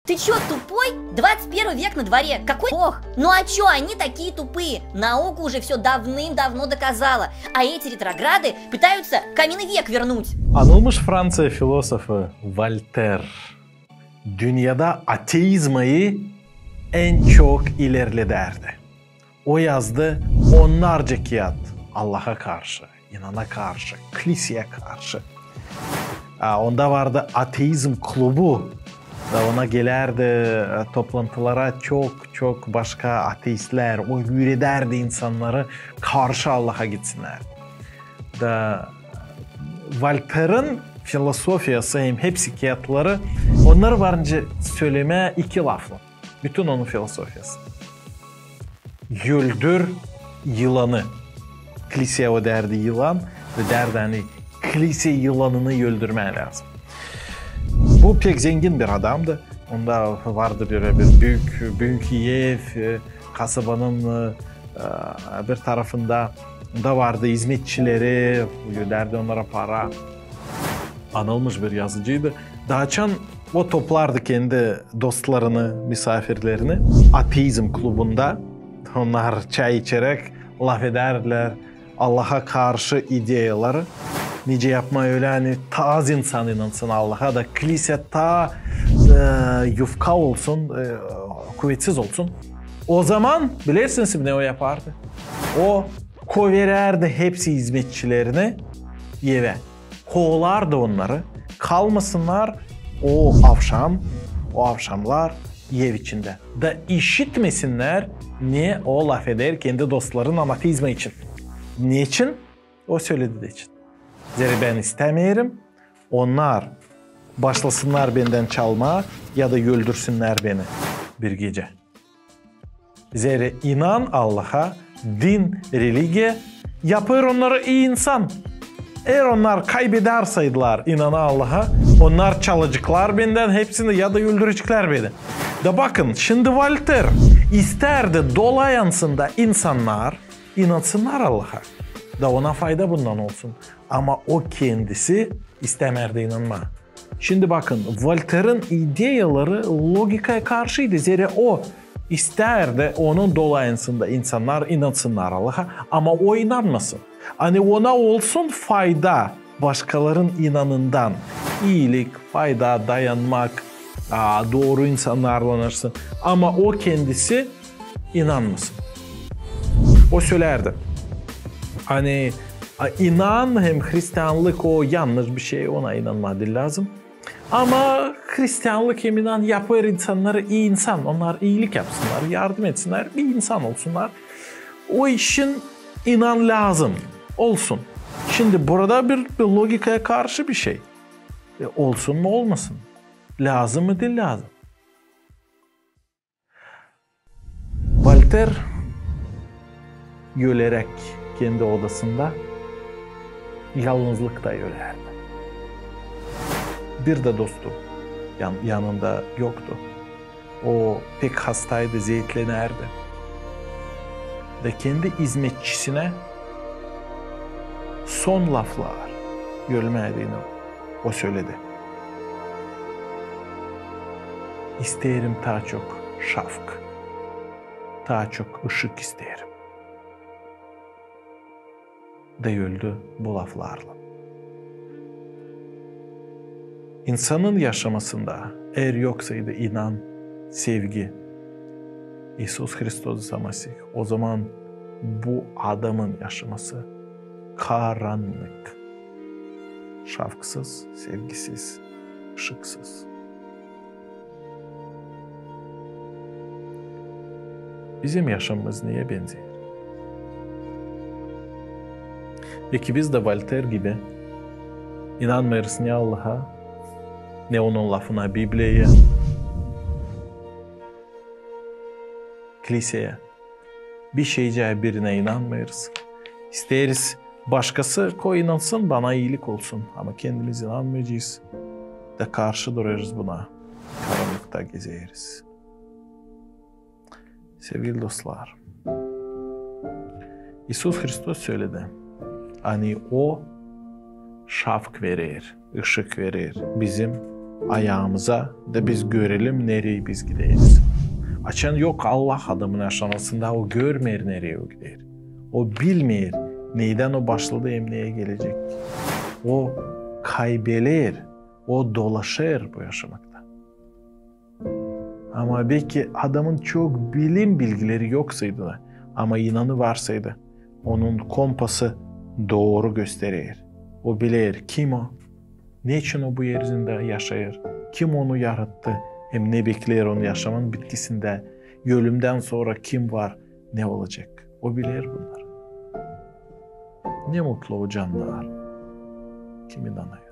Ты чё, тупой? 21 век на дворе. Какой бог? Ну а чё, они такие тупые? Наука уже все давным-давно доказала. А эти ретрограды пытаются каменный век вернуть. Anılmış Fransa filozofu Voltaire, dünyada ateizmayı en çok ilerle derdi. O yazdı onlarca kağıt Allah'a karşı, inana karşı, kiliseye karşı. Onda vardı ateizm klubu. Da ona gelerdi toplantılara çok başka ateistler, o yürüderdi insanları karşı Allah'a gitsinler. Da Voltaire'ın filosofyası hem psikiyatları onları varınca söyleme iki laflı. Bütün onun filosofyası. Güldür yılanı. Kiliseye o derdi yılan ve derdi hani kilise yılanını öldürmen lazım. Bu pek zengin bir adamdı. Onda vardı bir büyük ev, kasabanın bir tarafında da vardı hizmetçileri, öderdi onlara para. Anılmış bir yazıcıydı. Dağçan o toplardı kendi dostlarını, misafirlerini ateizm klubunda. Onlar çay içerek laf ederler Allah'a karşı ideyaları. Nice yapma öyle hani ta az insan inansın Allah'a da kilise ta yufka olsun, kuvvetsiz olsun. O zaman bilirsiniz ne o yapardı? O kovererdi hepsi hizmetçilerini eve. Kovalardı onları. Kalmasınlar o akşamlar ev içinde. Da işitmesinler ne o laf eder kendi dostların ateizmi için. Niçin? O söylediği için. Zeri ben istemiyorum. Onlar başlasınlar benden çalma ya da öldürsünler beni bir gece. Zeri inan Allah'a, din, religiye yapar onları iyi insan. Eğer onlar kaybederseydiler inanı Allah'a, onlar çalacaklar benden hepsini ya da öldürecekler beni. Da bakın şimdi Voltaire isterdi dolayansında insanlar inansınlar Allah'a. Da ona fayda bundan olsun. Ama o kendisi istemerdi inanma. Şimdi bakın Voltaire'ın ideyaları logikaya karşıydı. Zira o isterdi onun dolayısında insanlar inansınlar Allah'a ama o inanmasın. Hani ona olsun fayda başkalarının inanından. İyilik, fayda, dayanmak, doğru insanlarla anlaşsın. Ama o kendisi inanmasın. O söylerdi. Hani inan hem Hristiyanlık o yanlış bir şey ona inanmadı lazım. Ama Hristiyanlık hem inan yapar insanları iyi insan. Onlar iyilik yapsınlar, yardım etsinler, bir insan olsunlar. O işin inan lazım olsun. Şimdi burada bir logikaya karşı bir şey. Olsun mu olmasın? Lazım mı değil lazım. Voltaire gülerek kendi odasında yalnızlıkta ölerdi. Bir de dostu yanında yoktu. O pek hastaydı, zeytlenerdi. Ve kendi hizmetçisine son laflar görmediğini o söyledi. İsterim daha çok şafk, daha çok ışık isterim. De öldü bu laflarla. İnsanın yaşamasında eğer yoksaydı inan, sevgi, İsus Hristos Mesih, o zaman bu adamın yaşaması karanlık, şafksız, sevgisiz, ışıksız. Bizim yaşamımız neye benziyor? Peki biz de Voltaire gibi inanmıyoruz ne Allah'a, ne onun lafına, Biblia'ya, kiliseye, bir şeyce birine inanmıyoruz. İsteriz başkası inansın, bana iyilik olsun. Ama kendimiz inanmayacağız. Da karşı duruyoruz buna. Karanlıkta gezeriz. Sevgili dostlar, İsus Hristos söyledi. Hani o şafk verir, ışık verir bizim ayağımıza da biz görelim nereye biz gideriz. Açan yok Allah adamın aşamasında o görmeyir nereye o gider. O bilmeyir neyden o başladı emneye gelecek. O kaybelir, o dolaşır bu yaşamakta. Ama belki adamın çok bilim bilgileri yoksaydı da ama inanı varsaydı onun kompası doğru gösterir. O bilir kim o, ne için o bu yeryüzünde yaşayır, kim onu yarattı, hem ne bekler onu yaşamın bitkisinde, ölümden sonra kim var, ne olacak. O bilir bunları. Ne mutlu o canlılar kim inanıyor.